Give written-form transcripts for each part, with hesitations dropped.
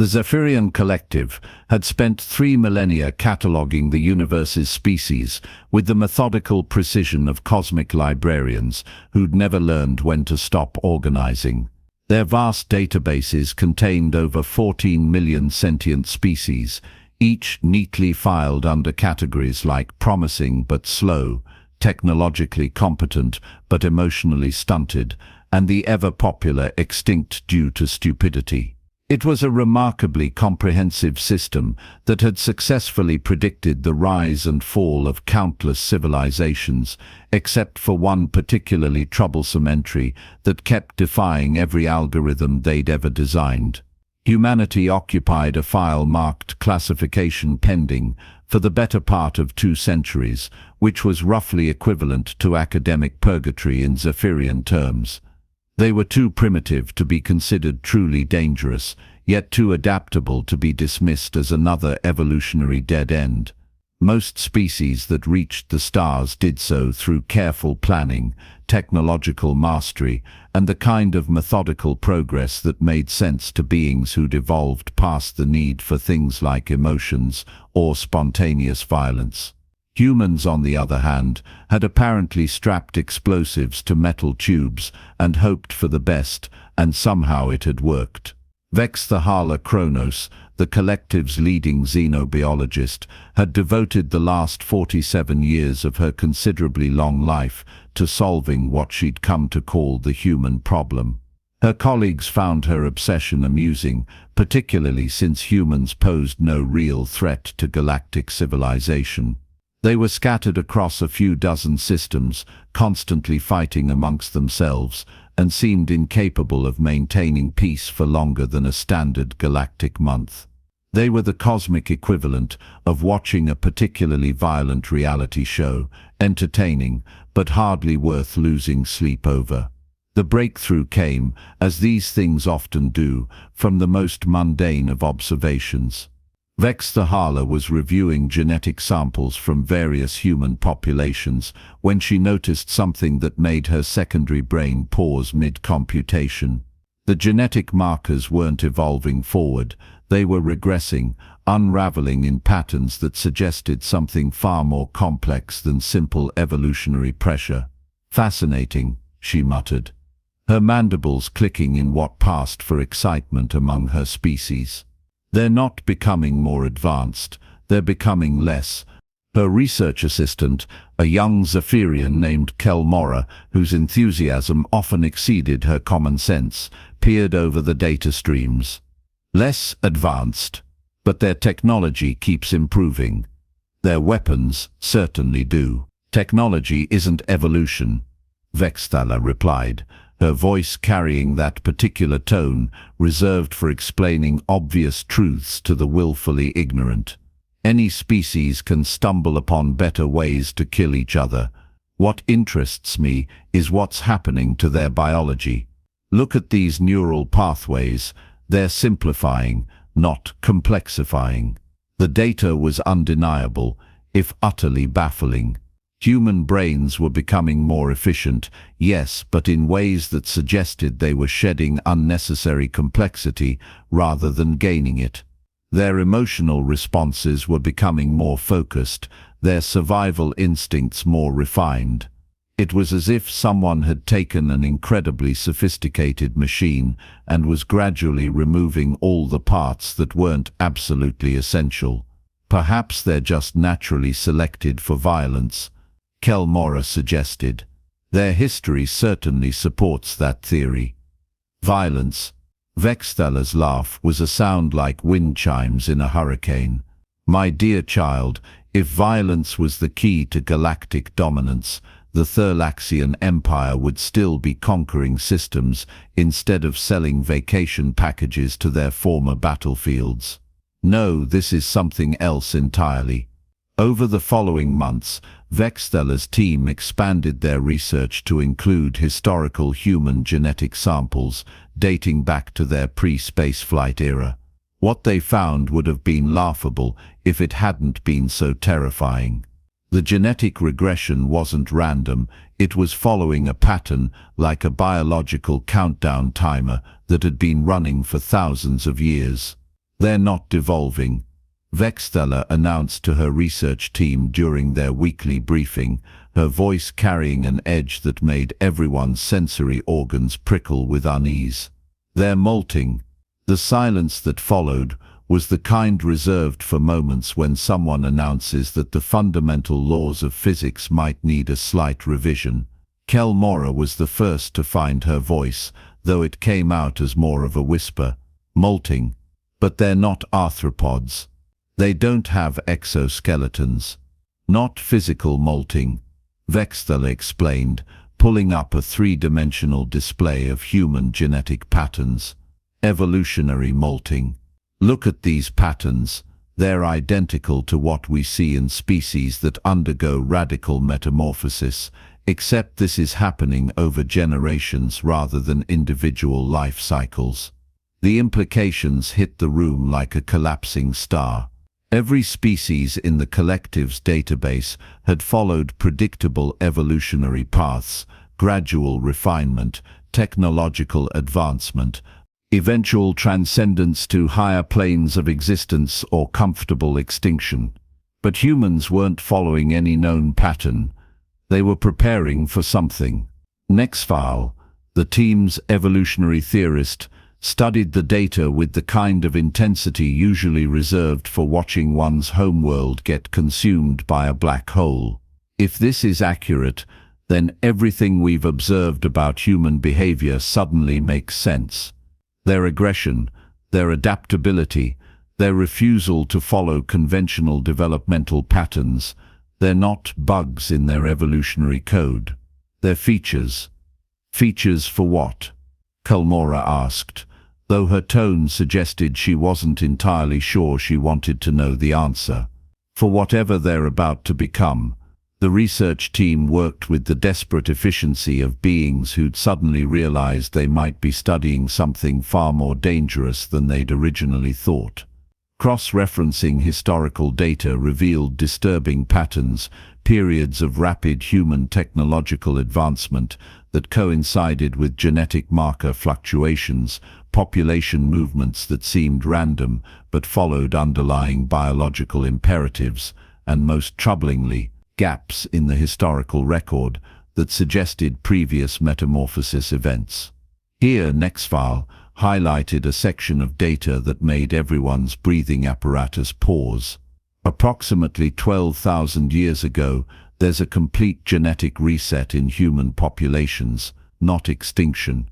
The Zephyrian Collective had spent 3 millennia cataloging the universe's species with the methodical precision of cosmic librarians who'd never learned when to stop organizing. Their vast databases contained over 14 million sentient species, each neatly filed under categories like promising but slow, technologically competent but emotionally stunted, and the ever-popular extinct due to stupidity. It was a remarkably comprehensive system that had successfully predicted the rise and fall of countless civilizations, except for one particularly troublesome entry that kept defying every algorithm they'd ever designed. Humanity occupied a file marked classification pending for the better part of 2 centuries, which was roughly equivalent to academic purgatory in Zephyrian terms. They were too primitive to be considered truly dangerous, yet too adaptable to be dismissed as another evolutionary dead end. Most species that reached the stars did so through careful planning, technological mastery, and the kind of methodical progress that made sense to beings who'd evolved past the need for things like emotions or spontaneous violence. Humans, on the other hand, had apparently strapped explosives to metal tubes and hoped for the best, and somehow it had worked. Vex the Hala Kronos, the collective's leading xenobiologist, had devoted the last 47 years of her considerably long life to solving what she'd come to call the human problem. Her colleagues found her obsession amusing, particularly since humans posed no real threat to galactic civilization. They were scattered across a few dozen systems, constantly fighting amongst themselves, and seemed incapable of maintaining peace for longer than a standard galactic month. They were the cosmic equivalent of watching a particularly violent reality show, entertaining, but hardly worth losing sleep over. The breakthrough came, as these things often do, from the most mundane of observations. Vex the Hala was reviewing genetic samples from various human populations when she noticed something that made her secondary brain pause mid-computation. The genetic markers weren't evolving forward, they were regressing, unraveling in patterns that suggested something far more complex than simple evolutionary pressure. "Fascinating," she muttered, her mandibles clicking in what passed for excitement among her species. "They're not becoming more advanced, they're becoming less." Her research assistant, a young Zephyrian named Kelmora, whose enthusiasm often exceeded her common sense, peered over the data streams. "Less advanced, but their technology keeps improving. Their weapons certainly do." "Technology isn't evolution," Vexthala replied, her voice carrying that particular tone reserved for explaining obvious truths to the willfully ignorant. "Any species can stumble upon better ways to kill each other. What interests me is what's happening to their biology. Look at these neural pathways. They're simplifying, not complexifying." The data was undeniable, if utterly baffling. Human brains were becoming more efficient, yes, but in ways that suggested they were shedding unnecessary complexity rather than gaining it. Their emotional responses were becoming more focused, their survival instincts more refined. It was as if someone had taken an incredibly sophisticated machine and was gradually removing all the parts that weren't absolutely essential. "Perhaps they're just naturally selected for violence," Kelmora suggested. "Their history certainly supports that theory." "Violence?" Vexthala's laugh was a sound like wind chimes in a hurricane. "My dear child, if violence was the key to galactic dominance, the Therlaxian Empire would still be conquering systems instead of selling vacation packages to their former battlefields. No, this is something else entirely." Over the following months, Vexthala's team expanded their research to include historical human genetic samples dating back to their pre-spaceflight era. What they found would have been laughable if it hadn't been so terrifying. The genetic regression wasn't random, it was following a pattern like a biological countdown timer that had been running for thousands of years. They're not devolving, Vextella announced to her research team during their weekly briefing, her voice carrying an edge that made everyone's sensory organs prickle with unease. They're molting. The silence that followed was the kind reserved for moments when someone announces that the fundamental laws of physics might need a slight revision. Kelmora was the first to find her voice, though it came out as more of a whisper. Molting. But they're not arthropods. They don't have exoskeletons. Not physical molting, Vextella explained, pulling up a three-dimensional display of human genetic patterns. Evolutionary molting. Look at these patterns. They're identical to what we see in species that undergo radical metamorphosis, except this is happening over generations rather than individual life cycles. The implications hit the room like a collapsing star. Every species in the collective's database had followed predictable evolutionary paths, gradual refinement, technological advancement, eventual transcendence to higher planes of existence or comfortable extinction. But humans weren't following any known pattern. They were preparing for something. Nexfile, the team's evolutionary theorist, studied the data with the kind of intensity usually reserved for watching one's homeworld get consumed by a black hole. If this is accurate, then everything we've observed about human behavior suddenly makes sense. Their aggression, their adaptability, their refusal to follow conventional developmental patterns, they're not bugs in their evolutionary code. They're features. Features for what? Kelmora asked, though her tone suggested she wasn't entirely sure she wanted to know the answer. For whatever they're about to become. The research team worked with the desperate efficiency of beings who'd suddenly realized they might be studying something far more dangerous than they'd originally thought. Cross-referencing historical data revealed disturbing patterns, periods of rapid human technological advancement that coincided with genetic marker fluctuations, population movements that seemed random but followed underlying biological imperatives, and most troublingly, gaps in the historical record that suggested previous metamorphosis events. Here, Nexfile highlighted a section of data that made everyone's breathing apparatus pause. Approximately 12,000 years ago, there's a complete genetic reset in human populations, not extinction.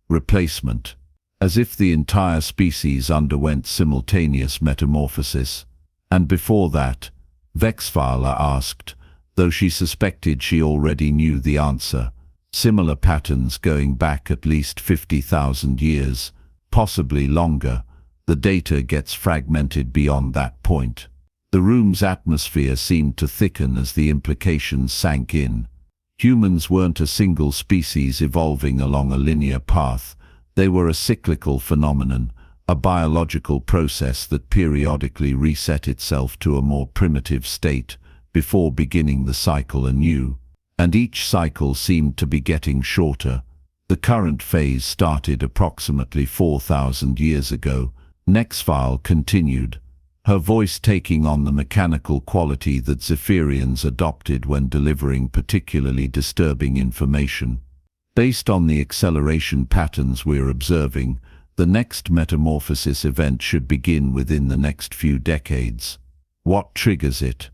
Replacement. As if the entire species underwent simultaneous metamorphosis. And before that, Vexfile asked, though she suspected she already knew the answer. Similar patterns going back at least 50,000 years, possibly longer. The data gets fragmented beyond that point. The room's atmosphere seemed to thicken as the implications sank in. Humans weren't a single species evolving along a linear path. They were a cyclical phenomenon, a biological process that periodically reset itself to a more primitive state before beginning the cycle anew. And each cycle seemed to be getting shorter. The current phase started approximately 4,000 years ago. Nexfile continued, her voice taking on the mechanical quality that Zephyrians adopted when delivering particularly disturbing information. Based on the acceleration patterns we're observing, the next metamorphosis event should begin within the next few decades. What triggers it?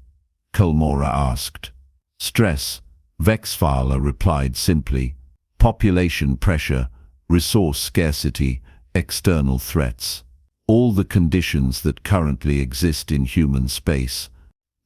Kelmora asked. Stress, Vexfile replied simply. Population pressure, resource scarcity, external threats. All the conditions that currently exist in human space.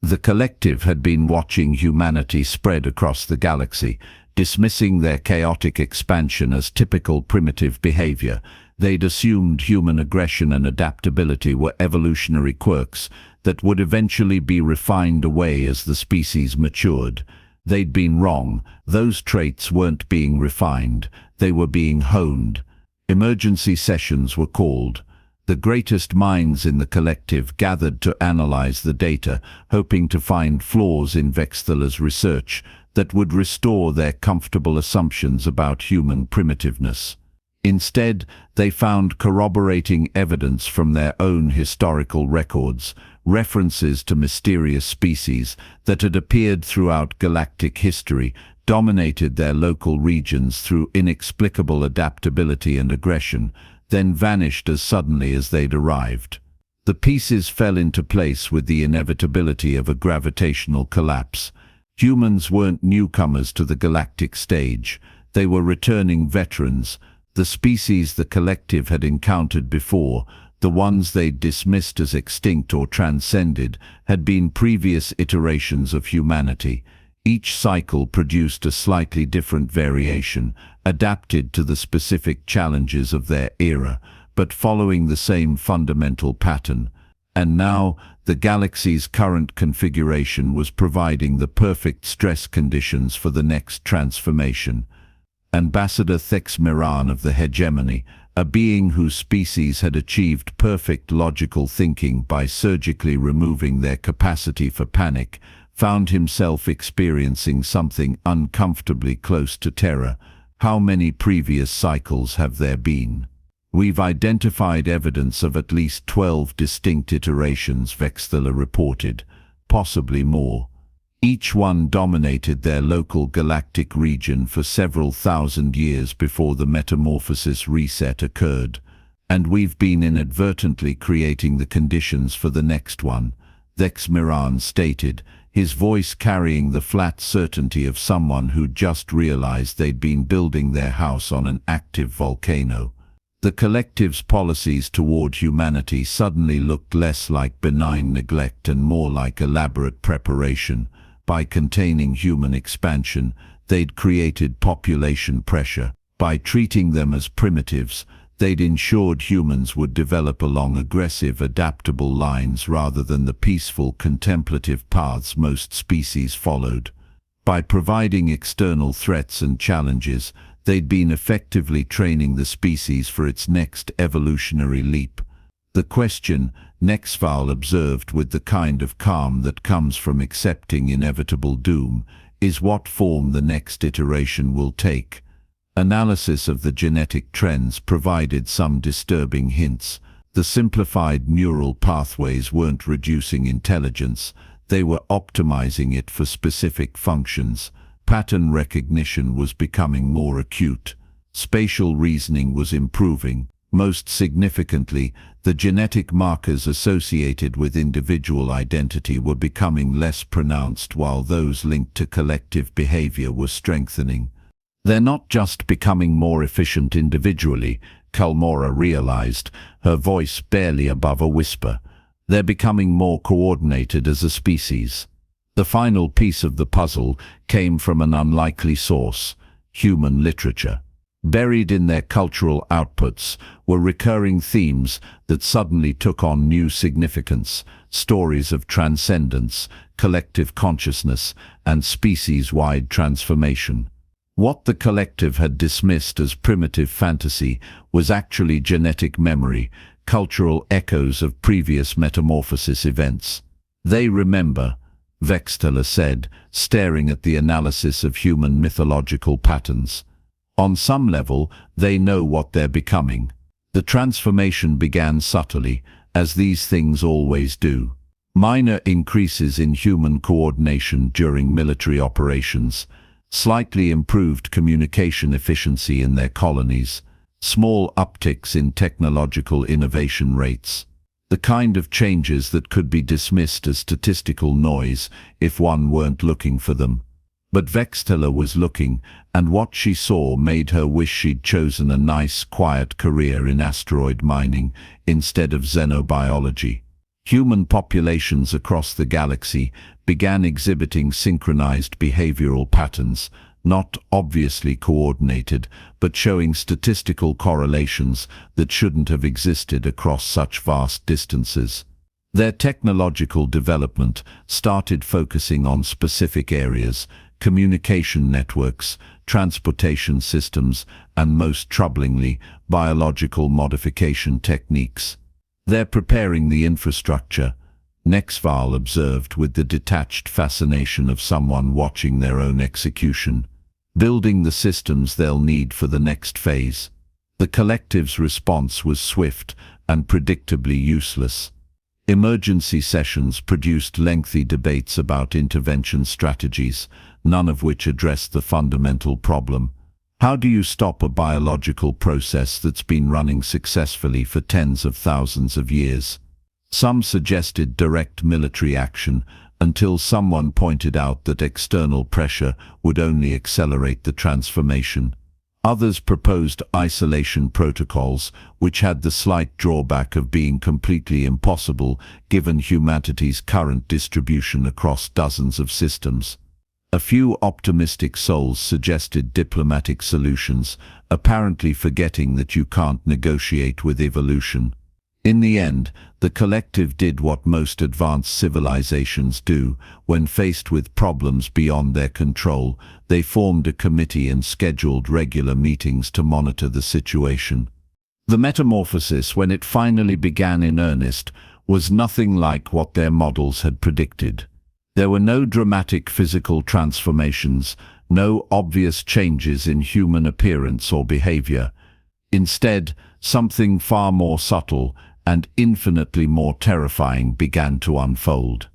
The collective had been watching humanity spread across the galaxy, dismissing their chaotic expansion as typical primitive behavior. They'd assumed human aggression and adaptability were evolutionary quirks that would eventually be refined away as the species matured. They'd been wrong. Those traits weren't being refined. They were being honed. Emergency sessions were called. The greatest minds in the collective gathered to analyze the data, hoping to find flaws in Vextella's research that would restore their comfortable assumptions about human primitiveness. Instead, they found corroborating evidence from their own historical records, references to mysterious species that had appeared throughout galactic history, dominated their local regions through inexplicable adaptability and aggression, then vanished as suddenly as they'd arrived. The pieces fell into place with the inevitability of a gravitational collapse. Humans weren't newcomers to the galactic stage. They were returning veterans, the species the collective had encountered before. The ones they'd dismissed as extinct or transcended had been previous iterations of humanity. Each cycle produced a slightly different variation, adapted to the specific challenges of their era, but following the same fundamental pattern. And now, the galaxy's current configuration was providing the perfect stress conditions for the next transformation. Ambassador Thexmiran of the hegemony, a being whose species had achieved perfect logical thinking by surgically removing their capacity for panic, found himself experiencing something uncomfortably close to terror. How many previous cycles have there been? We've identified evidence of at least 12 distinct iterations, Vexthala reported, possibly more. Each one dominated their local galactic region for several thousand years before the metamorphosis reset occurred, and we've been inadvertently creating the conditions for the next one, Thexmiran stated, his voice carrying the flat certainty of someone who'd just realized they'd been building their house on an active volcano. The collective's policies toward humanity suddenly looked less like benign neglect and more like elaborate preparation. By containing human expansion, they'd created population pressure. By treating them as primitives, they'd ensured humans would develop along aggressive, adaptable lines rather than the peaceful, contemplative paths most species followed. By providing external threats and challenges, they'd been effectively training the species for its next evolutionary leap. The question, Nexval observed with the kind of calm that comes from accepting inevitable doom, is what form the next iteration will take. Analysis of the genetic trends provided some disturbing hints. The simplified neural pathways weren't reducing intelligence, they were optimizing it for specific functions. Pattern recognition was becoming more acute. Spatial reasoning was improving. Most significantly, the genetic markers associated with individual identity were becoming less pronounced while those linked to collective behavior were strengthening. They're not just becoming more efficient individually, Kalmora realized, her voice barely above a whisper. They're becoming more coordinated as a species. The final piece of the puzzle came from an unlikely source, human literature. Buried in their cultural outputs were recurring themes that suddenly took on new significance, stories of transcendence, collective consciousness, and species-wide transformation. What the collective had dismissed as primitive fantasy was actually genetic memory, cultural echoes of previous metamorphosis events. They remember, Vexthala said, staring at the analysis of human mythological patterns. On some level, they know what they're becoming. The transformation began subtly, as these things always do. Minor increases in human coordination during military operations, slightly improved communication efficiency in their colonies, small upticks in technological innovation rates. The kind of changes that could be dismissed as statistical noise if one weren't looking for them. But Vexthala was looking, and what she saw made her wish she'd chosen a nice, quiet career in asteroid mining instead of xenobiology. Human populations across the galaxy began exhibiting synchronized behavioral patterns, not obviously coordinated, but showing statistical correlations that shouldn't have existed across such vast distances. Their technological development started focusing on specific areas: communication networks, transportation systems, and most troublingly, biological modification techniques. They're preparing the infrastructure, Nexval observed with the detached fascination of someone watching their own execution, building the systems they'll need for the next phase. The collective's response was swift and predictably useless. Emergency sessions produced lengthy debates about intervention strategies, none of which addressed the fundamental problem. How do you stop a biological process that's been running successfully for tens of thousands of years? Some suggested direct military action, until someone pointed out that external pressure would only accelerate the transformation. Others proposed isolation protocols, which had the slight drawback of being completely impossible given humanity's current distribution across dozens of systems. A few optimistic souls suggested diplomatic solutions, apparently forgetting that you can't negotiate with evolution. In the end, the collective did what most advanced civilizations do. When faced with problems beyond their control, they formed a committee and scheduled regular meetings to monitor the situation. The metamorphosis, when it finally began in earnest, was nothing like what their models had predicted. There were no dramatic physical transformations, no obvious changes in human appearance or behavior. Instead, something far more subtle and infinitely more terrifying began to unfold.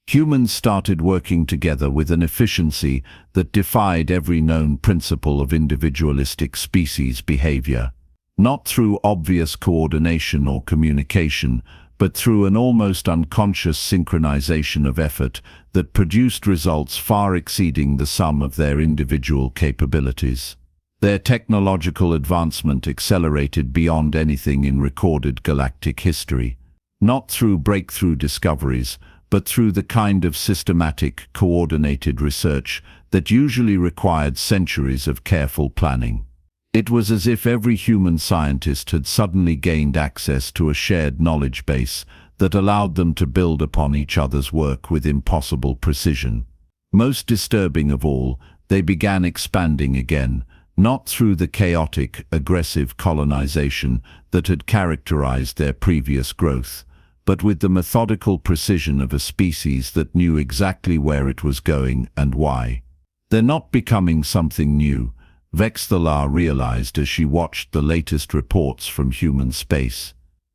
Humans started working together with an efficiency that defied every known principle of individualistic species behavior. Not through obvious coordination or communication, but through an almost unconscious synchronization of effort that produced results far exceeding the sum of their individual capabilities. Their technological advancement accelerated beyond anything in recorded galactic history, not through breakthrough discoveries, but through the kind of systematic, coordinated research that usually required centuries of careful planning. It was as if every human scientist had suddenly gained access to a shared knowledge base that allowed them to build upon each other's work with impossible precision. Most disturbing of all, they began expanding again, not through the chaotic, aggressive colonization that had characterized their previous growth, but with the methodical precision of a species that knew exactly where it was going and why. They're not becoming something new, Vexthalar realized as she watched the latest reports from human space.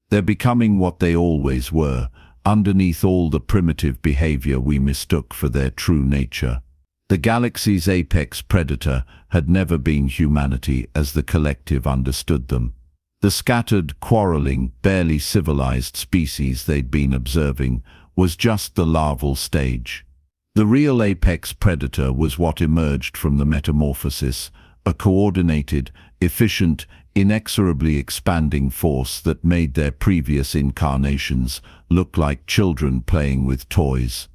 They're becoming what they always were, underneath all the primitive behavior we mistook for their true nature. The galaxy's apex predator had never been humanity as the collective understood them. The scattered, quarreling, barely civilized species they'd been observing was just the larval stage. The real apex predator was what emerged from the metamorphosis, a coordinated, efficient, inexorably expanding force that made their previous incarnations look like children playing with toys.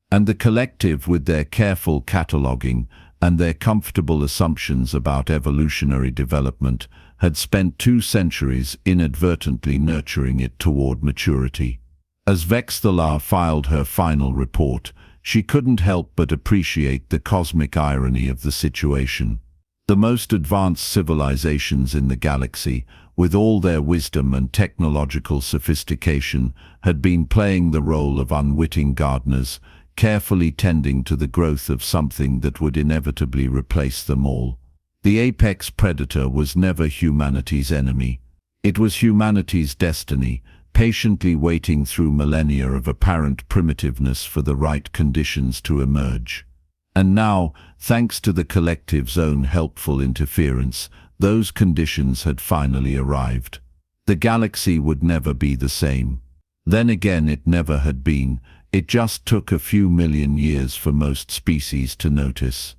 And the collective, with their careful cataloging and their comfortable assumptions about evolutionary development, had spent 2 centuries inadvertently nurturing it toward maturity. As Vexthalar filed her final report, she couldn't help but appreciate the cosmic irony of the situation. The most advanced civilizations in the galaxy, with all their wisdom and technological sophistication, had been playing the role of unwitting gardeners, carefully tending to the growth of something that would inevitably replace them all. The apex predator was never humanity's enemy. It was humanity's destiny, patiently waiting through millennia of apparent primitiveness for the right conditions to emerge. And now, thanks to the collective's own helpful interference, those conditions had finally arrived. The galaxy would never be the same. Then again, it never had been. It just took a few million years for most species to notice.